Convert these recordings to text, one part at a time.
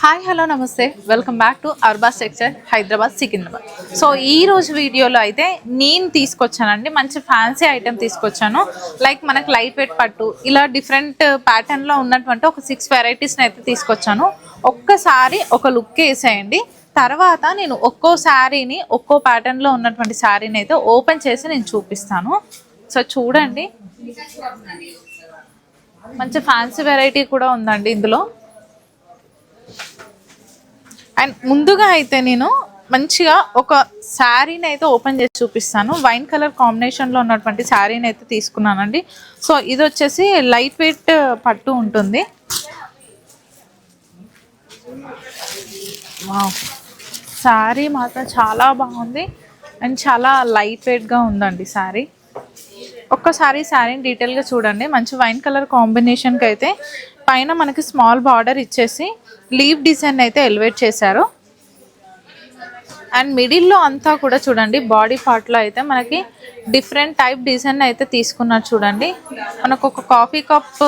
Hi hello నమస్తే welcome back to Arbaz textile Hyderabad Secunderabad. So ఈ రోజు వీడియోలో అయితే నేను తీసుకొచ్చానండి మంచి ఫ్యాన్సీ ఐటెం తీసుకొచ్చాను. లైక్ మనకు లైట్ వెయిట్ పట్టు ఇలా డిఫరెంట్ ప్యాటర్న్లో ఉన్నటువంటి ఒక 6 వెరైటీస్ని అయితే తీసుకొచ్చాను. ఒక్కసారి ఒక లుక్ వేసేయండి. తర్వాత నేను ఒక్కో శారీని ఒక్కో ప్యాటర్న్లో ఉన్నటువంటి శారీని అయితే ఓపెన్ చేసి నేను చూపిస్తాను. సో చూడండి, మంచి ఫ్యాన్సీ వెరైటీ కూడా ఉందండి ఇందులో. అండ్ ముందుగా అయితే నేను మంచిగా ఒక శారీని అయితే ఓపెన్ చేసి చూపిస్తాను. వైన్ కలర్ కాంబినేషన్లో ఉన్నటువంటి శారీని అయితే తీసుకున్నానండి. సో ఇది వచ్చేసి లైట్ వెయిట్ పట్టు ఉంటుంది. వావ్, శారీ మాత్రం చాలా బాగుంది అండ్ చాలా లైట్ వెయిట్గా ఉందండి శారీ. ఒక్కసారి శారీని డీటెయిల్గా చూడండి. మంచి వైన్ కలర్ కాంబినేషన్కి అయితే పైన మనకి స్మాల్ బార్డర్ ఇచ్చేసి లీవ్ డిజైన్ అయితే ఎలివేట్ చేశారు. అండ్ మిడిల్లో అంతా కూడా చూడండి, బాడీ పార్ట్లో అయితే మనకి డిఫరెంట్ టైప్ డిజైన్ అయితే తీసుకున్నారు. చూడండి, మనకు ఒక కాఫీ కప్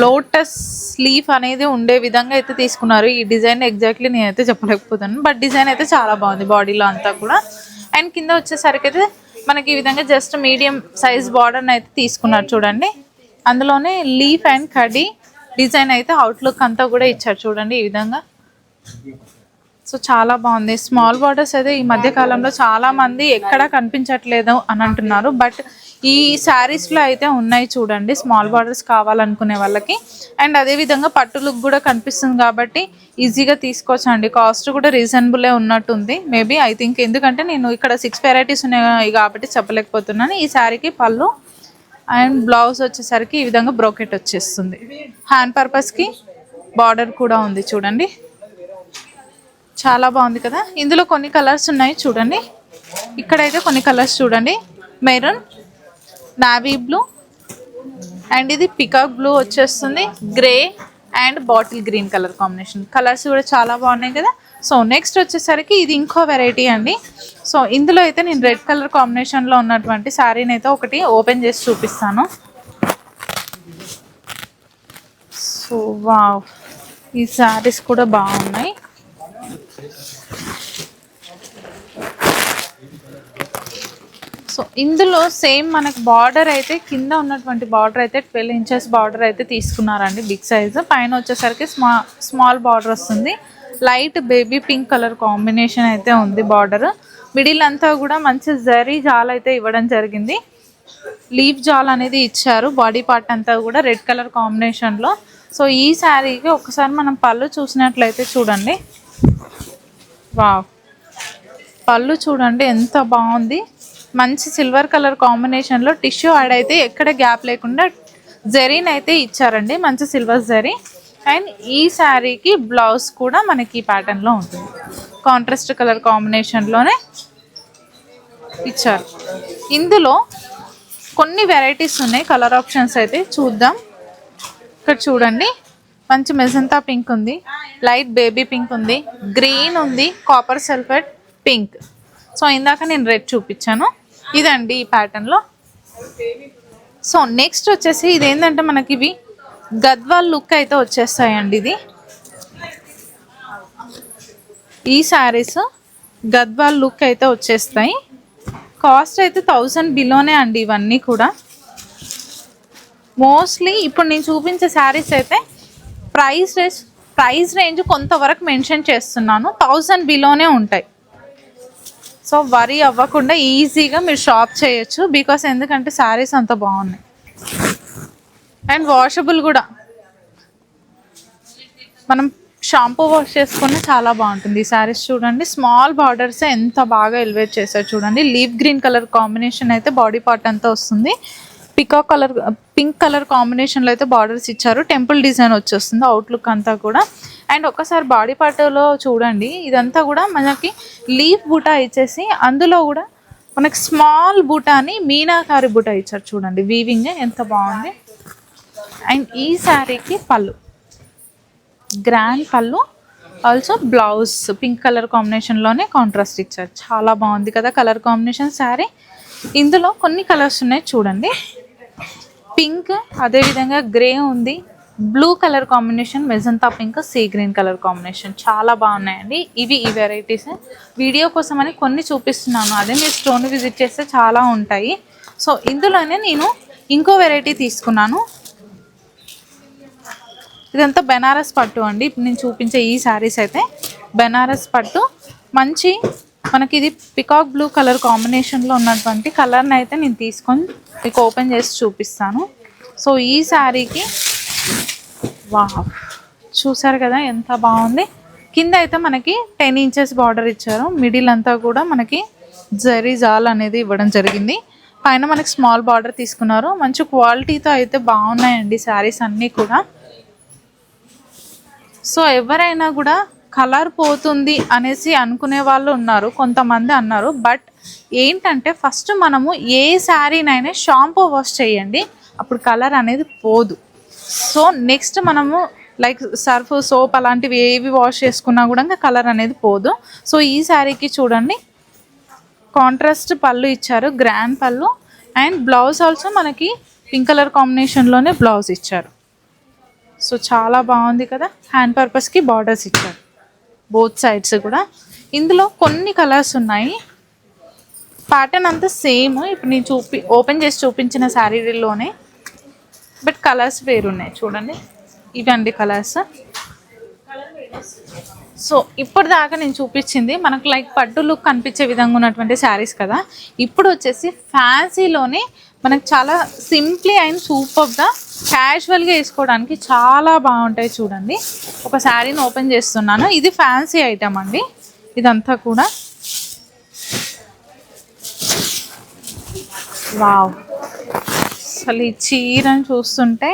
లోటస్ లీఫ్ అనేది ఉండే విధంగా అయితే తీసుకున్నారు. ఈ డిజైన్ ఎగ్జాక్ట్లీ నేనైతే చెప్పలేకపోతున్నాను, బట్ డిజైన్ అయితే చాలా బాగుంది బాడీలో అంతా కూడా. అండ్ కింద వచ్చేసరికి అయితే మనకి ఈ విధంగా జస్ట్ మీడియం సైజ్ బార్డర్ని అయితే తీసుకున్నారు. చూడండి, అందులోనే లీఫ్ అండ్ కడీ డిజైన్ అయితే అవుట్లుక్ అంతా కూడా ఇచ్చారు. చూడండి ఈ విధంగా. సో చాలా బాగుంది. స్మాల్ బార్డర్స్ అయితే ఈ మధ్య కాలంలో చాలా మంది ఎక్కడా కనిపించట్లేదు అని అంటున్నారు, బట్ ఈ శారీస్లో అయితే ఉన్నాయి. చూడండి, స్మాల్ బార్డర్స్ కావాలనుకునే వాళ్ళకి. అండ్ అదేవిధంగా పట్టు లుక్ కూడా కనిపిస్తుంది కాబట్టి ఈజీగా తీసుకోవచ్చండి. కాస్ట్ కూడా రీజనబులే ఉన్నట్టుంది మేబీ, ఐ థింక్. ఎందుకంటే నేను ఇక్కడ 6 వెరైటీస్ ఉన్నాయి కాబట్టి చెప్పలేకపోతున్నాను. ఈ శారీకి పళ్ళు అండ్ బ్లౌజ్ వచ్చేసరికి ఈ విధంగా బ్రోకెట్ వచ్చేస్తుంది. హ్యాండ్ పర్పస్కి బార్డర్ కూడా ఉంది. చూడండి, చాలా బాగుంది కదా. ఇందులో కొన్ని కలర్స్ ఉన్నాయి చూడండి. ఇక్కడైతే కొన్ని కలర్స్ చూడండి, మెరూన్, నావీ బ్లూ అండ్ ఇది పికాక్ బ్లూ వచ్చేస్తుంది, grey and bottle green colour combination. Colours కూడా చాలా బాగున్నాయి కదా. సో నెక్స్ట్ వచ్చేసరికి ఇది ఇంకో వెరైటీ అండి. సో ఇందులో అయితే నేను రెడ్ కలర్ కాంబినేషన్లో ఉన్నటువంటి శారీని అయితే ఒకటి ఓపెన్ చేసి చూపిస్తాను. సో వావ్, ఈ శారీస్ కూడా బాగున్నాయి. సో ఇందులో సేమ్ మనకు బార్డర్ అయితే కింద ఉన్నటువంటి బార్డర్ అయితే 12 ఇంచెస్ బార్డర్ అయితే తీసుకున్నారండి, బిగ్ సైజ్. పైన వచ్చేసరికి స్మాల్ బార్డర్ వస్తుంది. Light baby pink colour combination అయితే ఉంది బార్డర్. మిడిల్ అంతా కూడా మంచి జరీ జాల్ అయితే ఇవ్వడం జరిగింది. లీఫ్ జాల్ అనేది ఇచ్చారు. బాడీ పార్ట్ అంతా కూడా రెడ్ కలర్ కాంబినేషన్లో. సో ఈ శారీకి ఒకసారి మనం పళ్ళు చూసినట్లయితే చూడండి, వావ్, పళ్ళు చూడండి ఎంత బాగుంది. మంచి సిల్వర్ కలర్ కాంబినేషన్లో టిష్యూ యాడ్ అయితే ఎక్కడ గ్యాప్ లేకుండా జరీని అయితే ఇచ్చారండి, మంచి సిల్వర్ జరీ. అండ్ ఈ శారీకి బ్లౌజ్ కూడా మనకి ఈ ప్యాటర్న్లో ఉంటుంది. కాంట్రాస్ట్ కలర్ కాంబినేషన్లోనే ఇచ్చారు. ఇందులో కొన్ని వెరైటీస్ ఉన్నాయి, కలర్ ఆప్షన్స్ అయితే చూద్దాం. ఇక్కడ చూడండి, మంచి మెజంతా పింక్ ఉంది, లైట్ బేబీ పింక్ ఉంది, గ్రీన్ ఉంది, కాపర్ సల్ఫేట్ పింక్. సో ఇందాక నేను రెడ్ చూపించాను, ఇదండి ఈ ప్యాటర్న్లో. సో నెక్స్ట్ వచ్చేసి ఇది ఏంటంటే మనకి ఇవి గద్వాల్ లుక్ అయితే వచ్చేస్తాయండి. ఇది ఈ శారీస్ గద్వాల్ లుక్ అయితే వచ్చేస్తాయి. కాస్ట్ అయితే 1000 బిలోనే అండి ఇవన్నీ కూడా. మోస్ట్లీ ఇప్పుడు నేను చూపించే శారీస్ అయితే ప్రైస్ రేంజ్ కొంతవరకు మెన్షన్ చేస్తున్నాను, 1000 బిలోనే ఉంటాయి. సో వరీ అవ్వకుండా ఈజీగా మీరు షాప్ చేయొచ్చు, బికాస్ ఎందుకంటే శారీస్ అంత బాగున్నాయి. అండ్ వాషబుల్ కూడా, మనం షాంపూ వాష్ చేసుకుని చాలా బాగుంటుంది. ఈ శారీస్ చూడండి, స్మాల్ బార్డర్స్ ఎంత బాగా ఎలివేట్ చేశారు. చూడండి, లీఫ్ గ్రీన్ కలర్ కాంబినేషన్ అయితే బాడీ పార్ట్ అంతా వస్తుంది. పికాక్ కలర్ పింక్ కలర్ కాంబినేషన్లో అయితే బార్డర్స్ ఇచ్చారు. టెంపుల్ డిజైన్ వచ్చేస్తుంది అవుట్లుక్ అంతా కూడా. అండ్ ఒకసారి బాడీ పార్ట్లో చూడండి, ఇదంతా కూడా మనకి లీఫ్ బూటా ఇచ్చేసి అందులో కూడా మనకి స్మాల్ బూటాని మీనాకారి బూటా ఇచ్చారు. చూడండి, వీవింగ్ ఎంత బాగుంది. అండ్ ఈ శారీకి పళ్ళు, గ్రాండ్ పళ్ళు, ఆల్సో బ్లౌజ్ పింక్ కలర్ కాంబినేషన్లోనే కాంట్రాస్ట్ ఇచ్చారు. చాలా బాగుంది కదా కలర్ కాంబినేషన్ శారీ. ఇందులో కొన్ని కలర్స్ ఉన్నాయి చూడండి, పింక్, అదేవిధంగా గ్రే ఉంది, blue colour combination, magenta pink, sea green colour combination చాలా బాగున్నాయండి. ఇవి ఈ వెరైటీస్ వీడియో కోసం అని కొన్ని చూపిస్తున్నాను, అదే మీరు స్టోర్ని విజిట్ చేస్తే చాలా ఉంటాయి. సో ఇందులోనే నేను ఇంకో వెరైటీ తీసుకున్నాను. ఇదంతా బెనారస్ పట్టు అండి. ఇప్పుడు నేను చూపించే ఈ శారీస్ అయితే బెనారస్ పట్టు. మంచి మనకి ఇది పికాక్ బ్లూ కలర్ కాంబినేషన్లో ఉన్నటువంటి కలర్ని అయితే నేను తీసుకొని మీకు ఓపెన్ చేసి చూపిస్తాను. సో ఈ శారీకి వావ్, చూసారు కదా ఎంత బాగుంది. కింద అయితే మనకి 10 ఇంచెస్ బార్డర్ ఇచ్చారు. మిడిల్ అంతా కూడా మనకి జరీ జాల్ అనేది ఇవ్వడం జరిగింది. పైన మనకి స్మాల్ బార్డర్ తీసుకున్నారు. మంచి క్వాలిటీతో అయితే బాగున్నాయండి శారీస్ అన్నీ కూడా. సో ఎవరైనా కూడా కలర్ పోతుంది అనేసి అనుకునే వాళ్ళు ఉన్నారు, కొంతమంది అన్నారు. బట్ ఏంటంటే ఫస్ట్ మనము ఏ శారీనైనా షాంపూ వాష్ చేయండి, అప్పుడు కలర్ అనేది పోదు. సో నెక్స్ట్ మనము లైక్ సర్ఫ్, సోప్ అలాంటివి ఏవి వాష్ చేసుకున్నా కూడా ఇంకా కలర్ అనేది పోదు. సో ఈ శారీకి చూడండి కాంట్రాస్ట్ పళ్ళు ఇచ్చారు, గ్రాండ్ పళ్ళు. అండ్ బ్లౌజ్ ఆల్సో మనకి పింక్ కలర్ కాంబినేషన్లోనే బ్లౌజ్ ఇచ్చారు. సో చాలా బాగుంది కదా. హ్యాండ్ పర్పస్కి బార్డర్స్ ఇచ్చారు బోత్ సైడ్స్ కూడా. ఇందులో కొన్ని కలర్స్ ఉన్నాయి. ప్యాటర్న్ అంతా సేమ్ ఇప్పుడు నేను ఓపెన్ చేసి చూపించిన శారీలోనే, బట్ కలర్స్ వేరున్నాయి. చూడండి ఇవండి కలర్స్. సో ఇప్పుడు దాకా నేను చూపించింది మనకు లైక్ పట్టు లుక్ కనిపించే విధంగా ఉన్నటువంటి శారీస్ కదా. ఇప్పుడు వచ్చేసి ఫ్యాన్సీలోనే మనకు చాలా సింప్లీ అండ్ సూపర్గా క్యాజువల్గా వేసుకోవడానికి చాలా బాగుంటాయి. చూడండి ఒక శారీని ఓపెన్ చేస్తున్నాను. ఇది ఫ్యాన్సీ ఐటమ్ అండి. ఇదంతా కూడా వావ్, అసలు ఈ చీరని చూస్తుంటే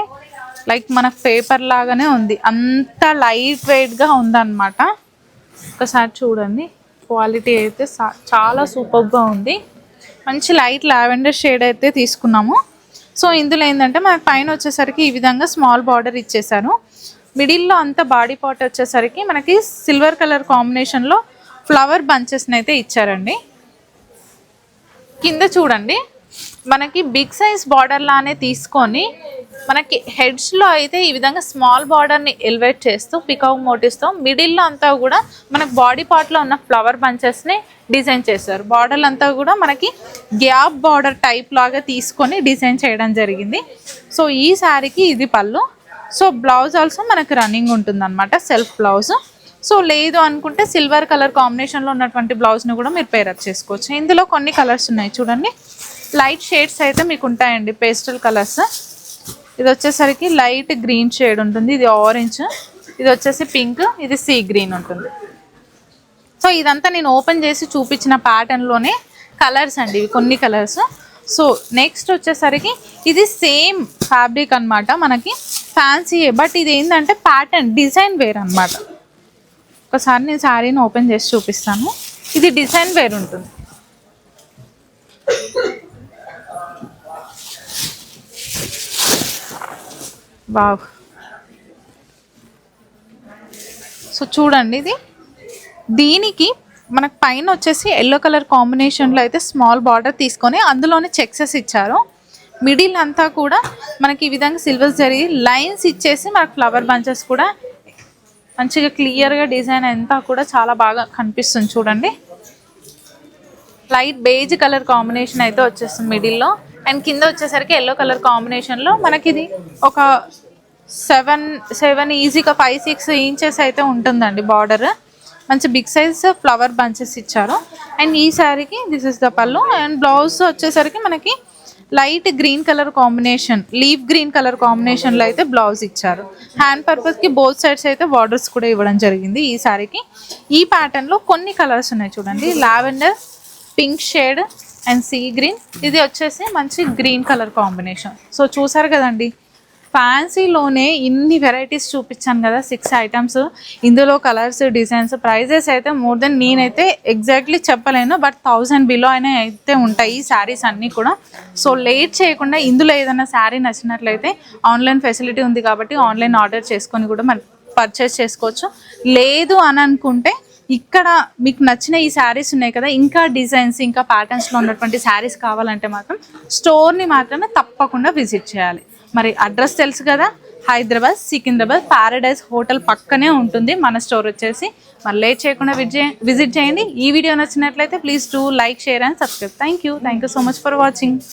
లైక్ మనకు పేపర్ లాగానే ఉంది, అంత లైట్ వెయిట్గా ఉందన్నమాట. ఒకసారి చూడండి క్వాలిటీ అయితే చాలా సూపర్గా ఉంది. మంచి లైట్ లావెండర్ షేడ్ అయితే తీసుకున్నాము. సో ఇందులో ఏంటంటే మనకి పైన వచ్చేసరికి ఈ విధంగా స్మాల్ బార్డర్ ఇచ్చేసాను. మిడిల్లో అంతా బాడీ పార్ట్ వచ్చేసరికి మనకి సిల్వర్ కలర్ కాంబినేషన్లో ఫ్లవర్ బంచెస్ని అయితే ఇచ్చారండి. కింద చూడండి మనకి బిగ్ సైజ్ బార్డర్ లానే తీసుకొని మనకి హెడ్స్లో అయితే ఈ విధంగా స్మాల్ బార్డర్ని ఎలివేట్ చేస్తూ పికాక్ మోటివ్స్తో మిడిల్లో అంతా కూడా మనకు బాడీ పార్ట్లో ఉన్న ఫ్లవర్ బంచెస్ని డిజైన్ చేశారు. బార్డర్ అంతా కూడా మనకి గ్యాప్ బార్డర్ టైప్ లాగా తీసుకొని డిజైన్ చేయడం జరిగింది. సో ఈ శారీకి ఇది పళ్ళు. సో బ్లౌజ్ ఆల్సో మనకి రన్నింగ్ ఉంటుంది అనమాట, సెల్ఫ్ బ్లౌజ్. సో లేదు అనుకుంటే సిల్వర్ కలర్ కాంబినేషన్లో ఉన్నటువంటి బ్లౌజ్ని కూడా మీరు పేరప్ చేసుకోవచ్చు. ఇందులో కొన్ని కలర్స్ ఉన్నాయి చూడండి. లైట్ షేడ్స్ అయితే మీకు ఉంటాయండి, పేస్టల్ కలర్స్. ఇది వచ్చేసరికి లైట్ గ్రీన్ షేడ్ ఉంటుంది, ఇది ఆరెంజ్, ఇది వచ్చేసి పింక్, ఇది సీ గ్రీన్ ఉంటుంది. సో ఇదంతా నేను ఓపెన్ చేసి చూపించిన ప్యాటర్న్లోనే కలర్స్ అండి, ఇవి కొన్ని కలర్స్. సో నెక్స్ట్ వచ్చేసరికి ఇది సేమ్ ఫ్యాబ్రిక్ అనమాట, మనకి ఫ్యాన్సీయే, బట్ ఇది ఏంటంటే ప్యాటర్న్ డిజైన్ వేర్ అనమాట. ఒకసారి నేను శారీని ఓపెన్ చేసి చూపిస్తాను. ఇది డిజైన్ వేర్ ఉంటుంది. వావ్, సో చూడండి ఇది. దీనికి మనకు పైన వచ్చేసి ఎల్లో కలర్ కాంబినేషన్లో అయితే స్మాల్ బార్డర్ తీసుకొని అందులోనే చెక్సెస్ ఇచ్చారు. మిడిల్ అంతా కూడా మనకి ఈ విధంగా సిల్వర్ జరీ లైన్స్ ఇచ్చేసి మనకు ఫ్లవర్ బంచెస్ కూడా మంచిగా క్లియర్గా డిజైన్ అంతా కూడా చాలా బాగా కనిపిస్తుంది. చూడండి లైట్ బేజ్ కలర్ కాంబినేషన్ అయితే వచ్చేస్తుంది మిడిల్లో. అండ్ కింద వచ్చేసరికి ఎల్లో కలర్ కాంబినేషన్లో మనకి ఇది ఒక 7 ఈజీగా 5-6 ఇంచెస్ అయితే ఉంటుందండి బార్డర్. మంచి బిగ్ సైజ్ ఫ్లవర్ బంచెస్ ఇచ్చారు. అండ్ ఈ శారీకి దిస్ ఇస్ ద పళ్ళు. అండ్ బ్లౌజ్ వచ్చేసరికి మనకి light green colour combination, leaf green colour కాంబినేషన్లో అయితే బ్లౌజ్ ఇచ్చారు. హ్యాండ్ పర్పస్కి బోత్ సైడ్స్ అయితే బార్డర్స్ కూడా ఇవ్వడం జరిగింది ఈ శారీకి. ఈ ప్యాటర్న్లో కొన్ని కలర్స్ ఉన్నాయి చూడండి. Lavender, pink shade and sea green, ఇది వచ్చేసి మంచి గ్రీన్ కలర్ కాంబినేషన్. సో చూసారు కదండి, ఫ్యాన్సీలోనే ఇన్ని వెరైటీస్ చూపించాను కదా, 6 ఐటమ్స్. ఇందులో కలర్స్, డిజైన్స్, ప్రైజెస్ అయితే మోర్ దెన్ నేనైతే ఎగ్జాక్ట్లీ చెప్పలేను, బట్ 1000 బిలో అయినా అయితే ఉంటాయి ఈ శారీస్ అన్నీ కూడా. సో లేట్ చేయకుండా ఇందులో ఏదైనా శారీ నచ్చినట్లయితే ఆన్లైన్ ఫెసిలిటీ ఉంది కాబట్టి ఆన్లైన్ ఆర్డర్ చేసుకొని కూడా మనం పర్చేస్ చేసుకోవచ్చు. లేదు అని అనుకుంటే ఇక్కడ మీకు నచ్చిన ఈ శారీస్ ఉన్నాయి కదా, ఇంకా డిజైన్స్, ఇంకా ప్యాటర్న్స్లో ఉన్నటువంటి శారీస్ కావాలంటే మాత్రం స్టోర్ని మాత్రమే తప్పకుండా విజిట్ చేయాలి. మరి అడ్రస్ తెలుసు కదా, హైదరాబాద్ సికింద్రాబాద్ పారడైజ్ హోటల్ పక్కనే ఉంటుంది మన స్టోర్ వచ్చేసి. మరి లేట్ చేయకుండా విజిట్ చేయండి. ఈ వీడియో నచ్చినట్లయితే please do like, share and subscribe. Thank you so much for watching.